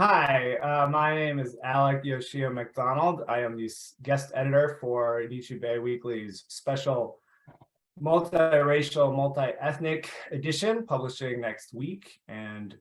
Hi, my name is Alec MacDonald. I am the guest editor for Nichibei Weekly's special multiracial, multi-ethnic edition, publishing next week. And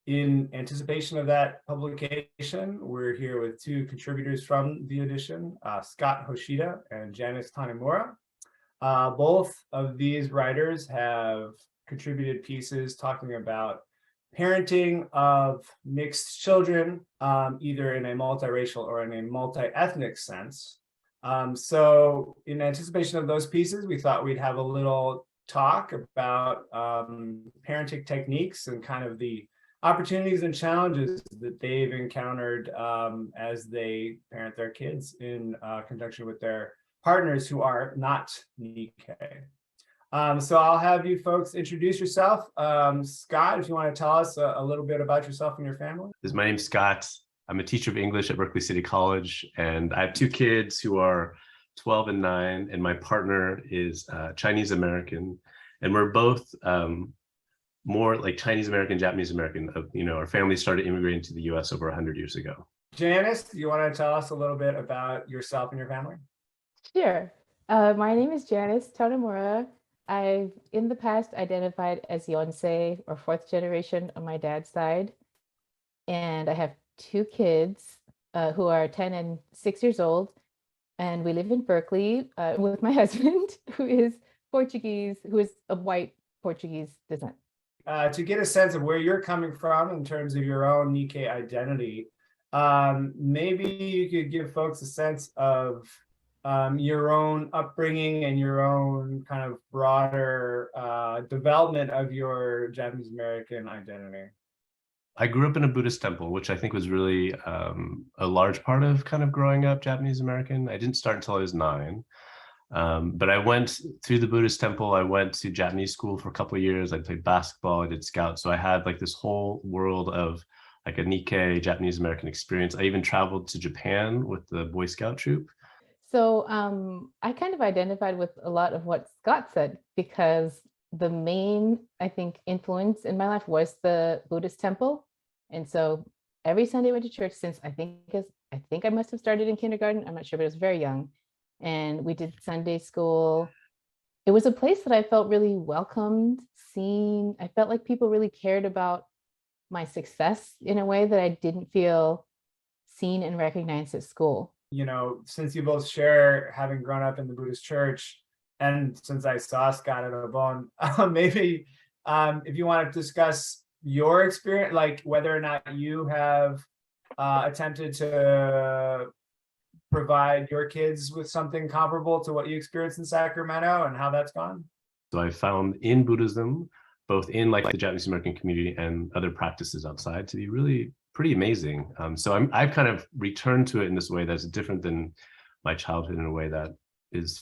in anticipation of that publication, we're here with two contributors from the edition, Scot Hoshida and Janice Tanemura. Both of these writers have contributed pieces talking about parenting of mixed children, either in a multiracial or in a multi-ethnic sense. So in anticipation of those pieces, we thought we'd have a little talk about parenting techniques and kind of the opportunities and challenges that they've encountered as they parent their kids in conjunction with their partners who are not Nikkei. So I'll have you folks introduce yourself. Scot, if you want to tell us a little bit about yourself and your family. My name's Scot. I'm a teacher of English at Berkeley City College, and I have two kids who are 12 and 9, and my partner is Chinese American, and we're both more like Chinese American, Japanese American. Our family started immigrating to the U.S. over 100 years ago. Janice, do you want to tell us a little bit about yourself and your family? Sure. My name is Janice Tanemura. I've in the past identified as Yonsei or fourth generation on my dad's side. And I have two kids who are 10 and 6 years old. And we live in Berkeley with my husband, who is Portuguese, who is of white Portuguese descent. To get a sense of where you're coming from in terms of your own Nikkei identity, maybe you could give folks a sense of your own upbringing and your own kind of broader development of your Japanese American identity. I grew up in a Buddhist temple, which I think was really a large part of kind of growing up Japanese American. I didn't start until I was 9. But I went through the Buddhist temple. I went to Japanese school for a couple of years. I played basketball. I did Scout. So I had like this whole world of like a Nikkei Japanese American experience. I even traveled to Japan with the Boy Scout troop. So I kind of identified with a lot of what Scott said, because the main, I think, influence in my life was the Buddhist temple. And so every Sunday I went to church since I think I must have started in kindergarten. I'm not sure, but I was very young. And we did Sunday school. It was a place that I felt really welcomed, seen. I felt like people really cared about my success in a way that I didn't feel seen and recognized at school. Since you both share having grown up in the Buddhist church, and since I saw Scott at Obon, maybe if you want to discuss your experience, like whether or not you have attempted to provide your kids with something comparable to what you experienced in Sacramento and how that's gone. So I found in Buddhism, both in like the Japanese American community and other practices outside, to be really pretty amazing. So I've kind of returned to it in this way that's different than my childhood, in a way that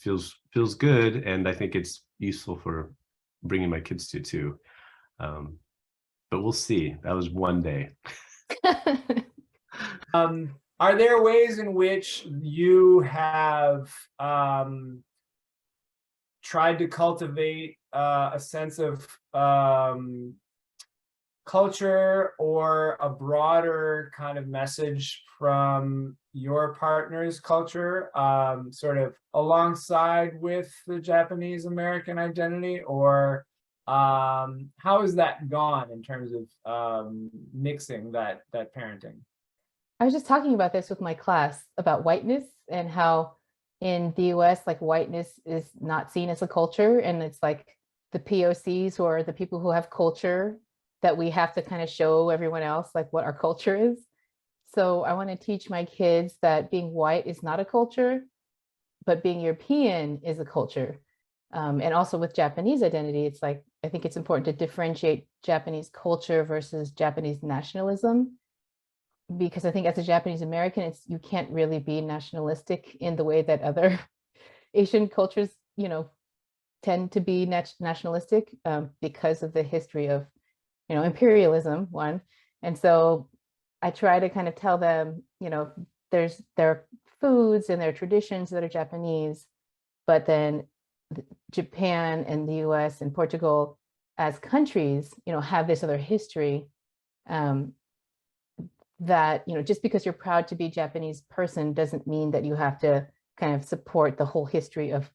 feels good, and I think it's useful for bringing my kids to too. But we'll see. That was one day. Are there ways in which you have tried to cultivate a sense of culture or a broader kind of message from your partner's culture, sort of alongside with the Japanese American identity? Or how has that gone in terms of mixing that parenting? I was just talking about this with my class about whiteness and how in the US, like whiteness is not seen as a culture. And it's like the POCs, who are the people who have culture, that we have to kind of show everyone else like what our culture is. So I want to teach my kids that being white is not a culture, but being European is a culture. And also with Japanese identity, it's like, I think it's important to differentiate Japanese culture versus Japanese nationalism. Because I think as a Japanese American, you can't really be nationalistic in the way that other Asian cultures, tend to be nationalistic because of the history of, imperialism, one. And so I try to kind of tell them, there are foods and there are traditions that are Japanese, but then Japan and the US and Portugal as countries, have this other history that, just because you're proud to be a Japanese person doesn't mean that you have to kind of support the whole history of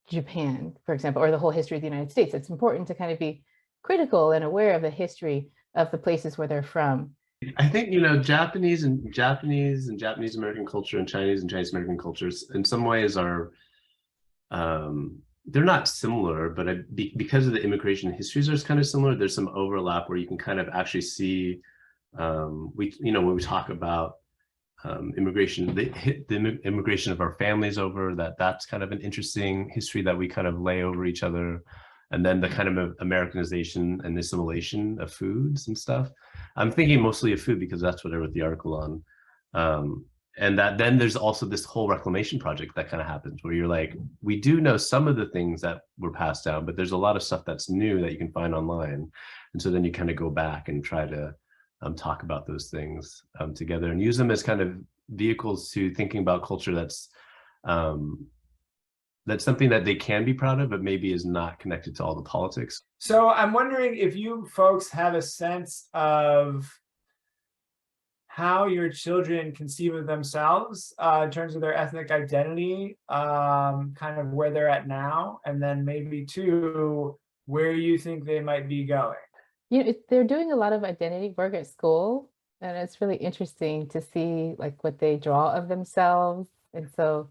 Japan, for example, or the whole history of the United States. It's important to kind of be critical and aware of the history of the places where they're from. I think, Japanese American culture and Chinese American cultures in some ways are, they're not similar, but because of the immigration histories are kind of similar, there's some overlap where you can kind of actually see, when we talk about immigration, the immigration of our families over, that's kind of an interesting history that we kind of lay over each other. And then the kind of Americanization and assimilation of foods and stuff. I'm thinking mostly of food because that's what I wrote the article on. And that then there's also this whole reclamation project that kind of happens where you're like, we do know some of the things that were passed down, but there's a lot of stuff that's new that you can find online. And so then you kind of go back and try to talk about those things together and use them as kind of vehicles to thinking about culture that's something that they can be proud of, but maybe is not connected to all the politics. So I'm wondering if you folks have a sense of how your children conceive of themselves in terms of their ethnic identity, kind of where they're at now, and then maybe too, where you think they might be going. They're doing a lot of identity work at school, and it's really interesting to see like what they draw of themselves. And so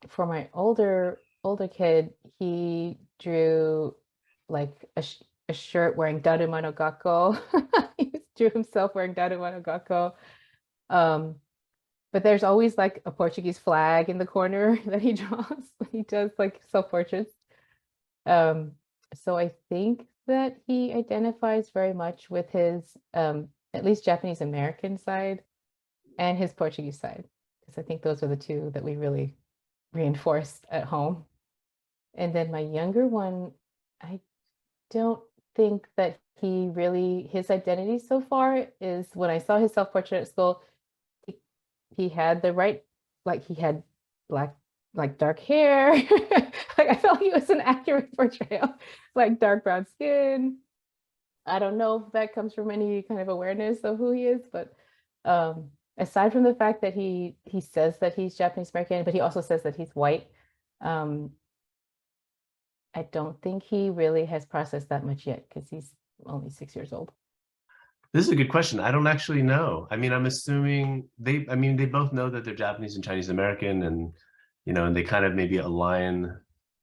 for my older kid, he drew like a shirt wearing Daruma no Gakko. He drew himself wearing Daruma no Gakko. But there's always like a Portuguese flag in the corner that he draws when he does like self-portraits. So I think that he identifies very much with his at least Japanese American side and his Portuguese side, because I think those are the two that we really reinforced at home. And then my younger one, I don't think that his identity so far is, when I saw his self-portrait at school, he had the right, like he had black, like dark hair. Like I felt he was an accurate portrayal, like dark brown skin. I don't know if that comes from any kind of awareness of who he is, but aside from the fact that he says that he's Japanese American, but he also says that he's white, I don't think he really has processed that much yet because he's only 6 years old. This is a good question. I don't actually know. I mean, I'm assuming they both know that they're Japanese and Chinese American, and and they kind of maybe align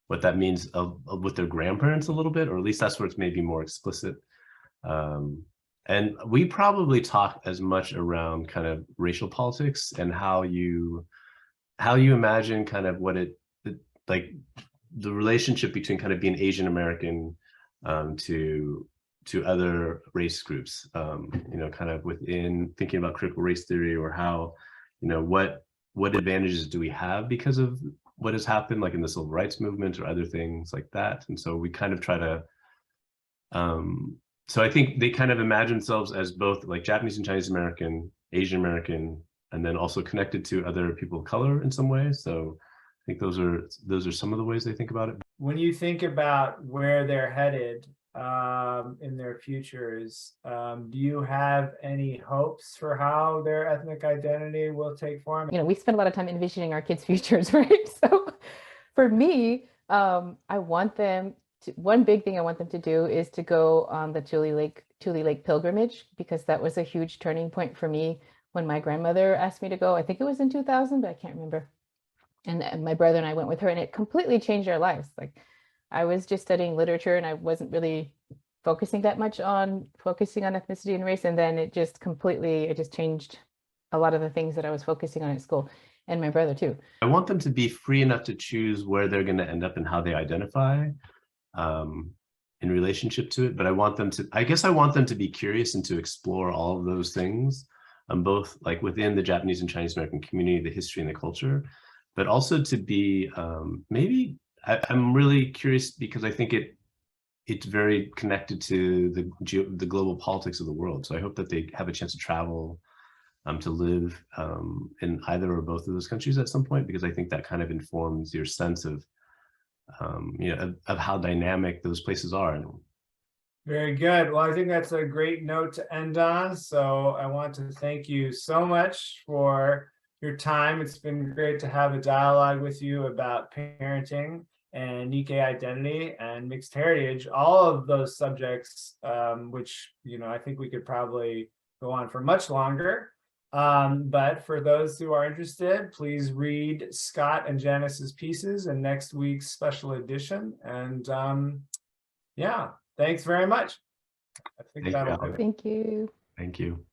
what that means with their grandparents a little bit, or at least that's where it's maybe more explicit. And we probably talk as much around kind of racial politics and how you imagine kind of what it like the relationship between kind of being Asian American to other race groups, kind of within thinking about critical race theory, or how, what advantages do we have because of what has happened, like in the civil rights movement or other things like that. And so we kind of try to, so I think they kind of imagine themselves as both like Japanese and Chinese American, Asian American, and then also connected to other people of color in some way. So I think those are some of the ways they think about it. When you think about where they're headed in their futures, do you have any hopes for how their ethnic identity will take form? We spend a lot of time envisioning our kids' futures, right? So for me, I want them to, one big thing I want them to do is to go on the Tule Lake pilgrimage, because that was a huge turning point for me when my grandmother asked me to go. I think it was in 2000, but I can't remember. And my brother and I went with her, and it completely changed our lives. Like I was just studying literature and I wasn't really focusing that much on ethnicity and race. And then it just changed a lot of the things that I was focusing on at school, and my brother too. I want them to be free enough to choose where they're going to end up and how they identify in relationship to it. But I want them to be curious and to explore all of those things, both like within the Japanese and Chinese American community, the history and the culture, but also to be I'm really curious because I think it's very connected to the global politics of the world. So I hope that they have a chance to travel, to live in either or both of those countries at some point, because I think that kind of informs your sense of of how dynamic those places are. Very good. Well, I think that's a great note to end on. So I want to thank you so much for your time. It's been great to have a dialogue with you about parenting and Nikkei identity and mixed heritage, all of those subjects, which, I think we could probably go on for much longer. But for those who are interested, please read Scott and Janice's pieces in next week's special edition. And yeah, thanks very much. I think Thank you, that'll Alec. do it. Thank you. Thank you.